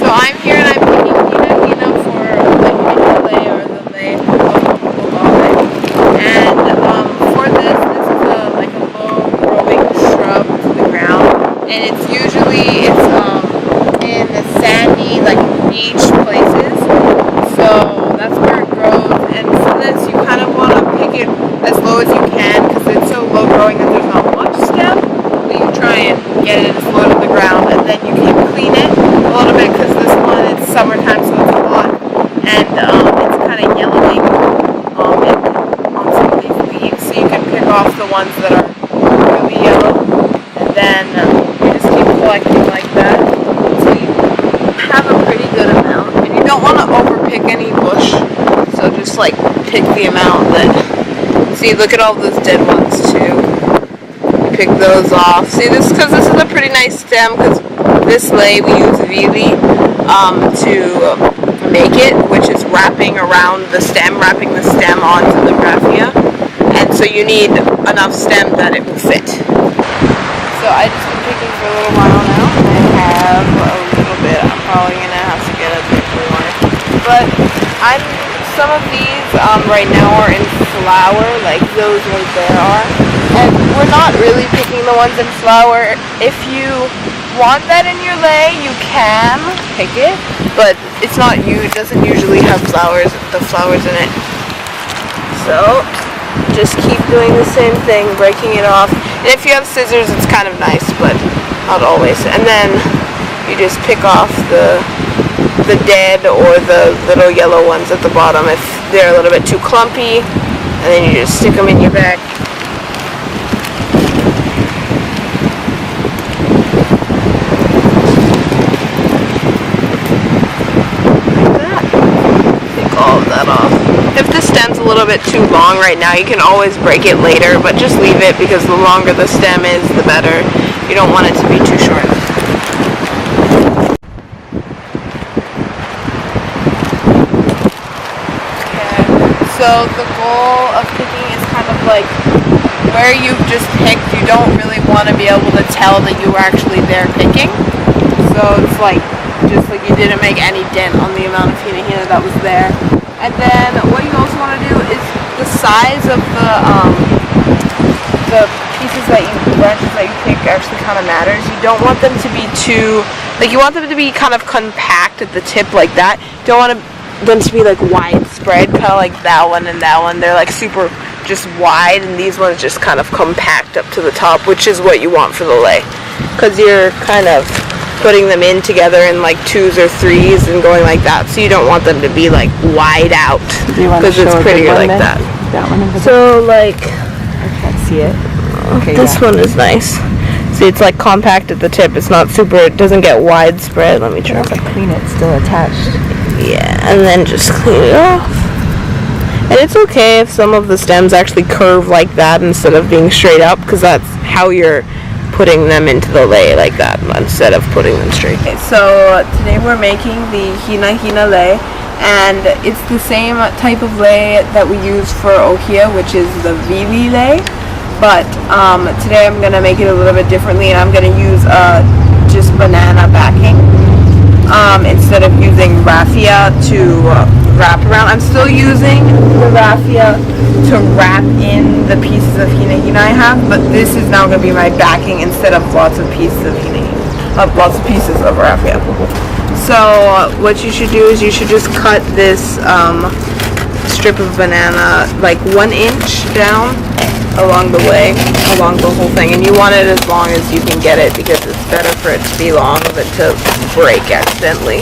So I'm here and I'm picking Hinahina for the Hinahina Lei, or the Lei of Kawelo. And for this is like a low growing shrub to the ground, and it's usually in the sandy, like beach places. So that's where it grows. And for this, you kind of want to pick it as low as you can because it's so low growing that there's not much stem. But you try and get it as low to the ground, and then you can clean it a little bit because this one, it's summertime, so it's hot, and it's kind of yellowing on some of these leaves. So you can pick off the ones that are really yellow, and then you just keep collecting like that until you have a pretty good amount. And you don't want to overpick any bush, so just like pick the amount that. See, look at all those dead ones too. Pick those off. See this, because this is a pretty nice stem, because this lei we use vili to make it, which is wrapping the stem onto the raffia, and so you need enough stem that it will fit. So I just been picking for a little while now, and I have a little bit. I'm probably gonna have to get a bit more, but some of these right now are in flower, like those right there are. And we're not really picking the ones in flower. If you want that in your lei, you can pick it, but it doesn't usually have the flowers in it. So just keep doing the same thing, breaking it off. And if you have scissors, it's kind of nice, but not always. And then you just pick off the dead or the little yellow ones at the bottom if they're a little bit too clumpy, and then you just stick them in your bag. All of that off. If the stem's a little bit too long right now, you can always break it later, but just leave it because the longer the stem is, the better. You don't want it to be too short. Okay, so the goal of picking is kind of like where you've just picked, you don't really want to be able to tell that you were actually there picking. So it's like just like you didn't make any dent on the amount of hinahina that was there. And then what you also want to do is the size of the branches that you pick actually kind of matters. You don't want them to be too, like you want them to be kind of compact at the tip like that. You don't want them to be like widespread, kind of like that one and that one. They're like super just wide, and these ones just kind of compact up to the top, which is what you want for the lei, because you're kind of putting them in together in like 2s or 3s and going like that, so you don't want them to be like wide out because it's prettier like that. That one over there. So like I can't see it. Okay, this one is nice. See, it's like compact at the tip. It's not super. It doesn't get widespread. Let me try. You have to clean it. It's still attached. Yeah, and then just clean it off. And it's okay if some of the stems actually curve like that instead of being straight up, because that's how you're putting them into the lei, like that, instead of putting them straight. Okay, so today we're making the Hinahina Lei, and it's the same type of lei that we use for ohia, which is the vili lei, but today I'm going to make it a little bit differently, and I'm going to use just banana backing instead of using raffia to wrap around. I'm still using the raffia to wrap in the pieces of hinahina I have, but this is now going to be my backing instead of lots of pieces of lots of pieces of raffia. So what you should do is you should just cut this strip of banana like 1 inch down along the whole thing, and you want it as long as you can get it because it's better for it to be long than to break accidentally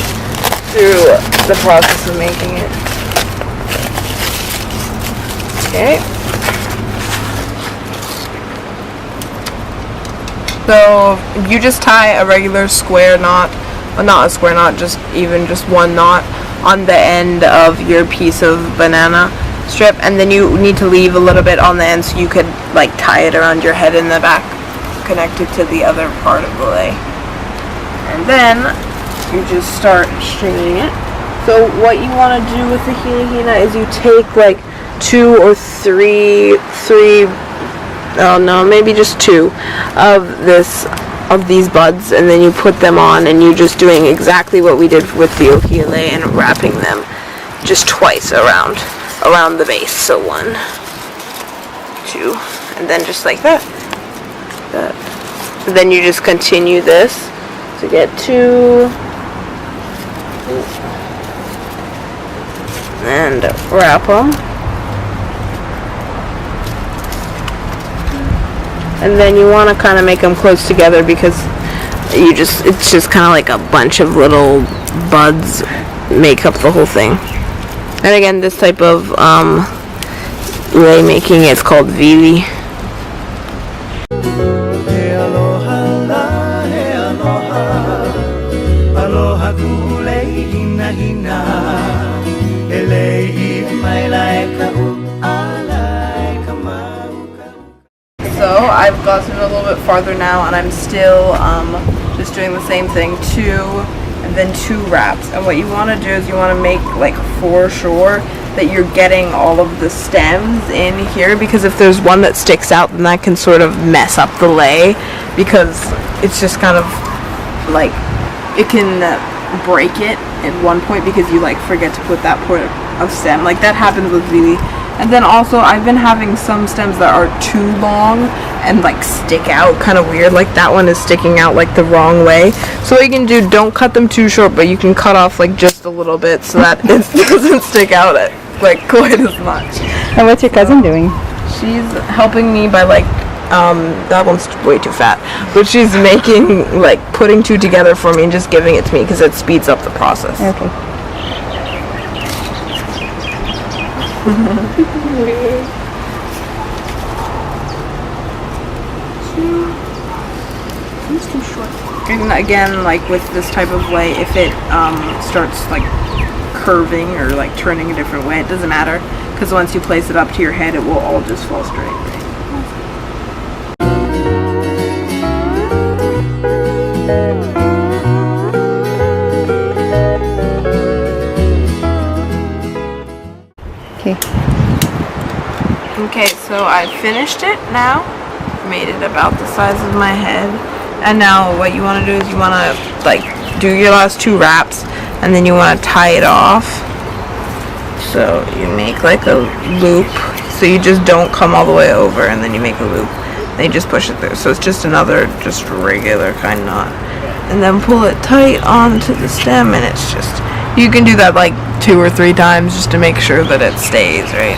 through the process of making it. Okay. So you just tie a regular square knot, well, not a square knot, just one knot on the end of your piece of banana strip, and then you need to leave a little bit on the end so you could like tie it around your head in the back, connected to the other part of the lei. And then you just start stringing it. So what you want to do with the hinahina is you take like 2 or 3, oh no, maybe just 2 of this of these buds, and then you put them on, and you're just doing exactly what we did with the Hinahina Lei and wrapping them just twice around the base. So 1, 2, and then just like that. Then you just continue this to get 2, and wrap them. And then you want to kind of make them close together because it's just kind of like a bunch of little buds make up the whole thing. And again, this type of lei making, it's called vili. So I've gotten a little bit farther now, and I'm still just doing the same thing, 2 and then 2 wraps. And what you want to do is you want to make like for sure that you're getting all of the stems in here, because if there's one that sticks out, then that can sort of mess up the lei, because it's just kind of like it can break it at one point because you like forget to put that part of stem. Like that happens with vili. And then also I've been having some stems that are too long and like stick out kind of weird. Like that one is sticking out like the wrong way. So what you can do, don't cut them too short, but you can cut off like just a little bit so that it doesn't stick out like quite as much. And what's your cousin doing? She's helping me by like that one's way too fat, but she's making like putting 2 together for me and just giving it to me because it speeds up the process. Okay. It's too short. And again, like with this type of lei, if it starts like curving or like turning a different way, it doesn't matter, because once you place it up to your head, it will all just fall straight. Okay, so I finished it now, made it about the size of my head, and now what you want to do is you want to like do your last 2 wraps, and then you want to tie it off. So you make like a loop, so you just don't come all the way over, and then you make a loop, then you just push it through. So it's just another just regular kind of knot, and then pull it tight onto the stem, and it's just, you can do that like 2 or 3 times just to make sure that it stays, right?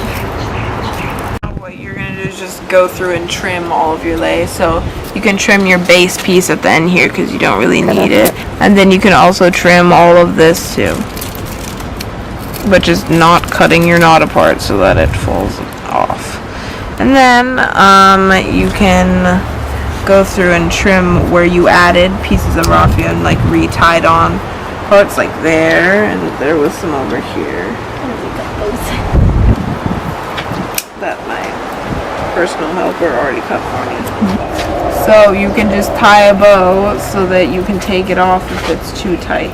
What you're going to do is just go through and trim all of your lei. So you can trim your base piece at the end here because you don't really need it. And then you can also trim all of this too, but just not cutting your knot apart so that it falls off. And then you can go through and trim where you added pieces of raffia and like re-tied on parts like there, and there was some over here that my personal helper already cut for me. So you can just tie a bow so that you can take it off if it's too tight.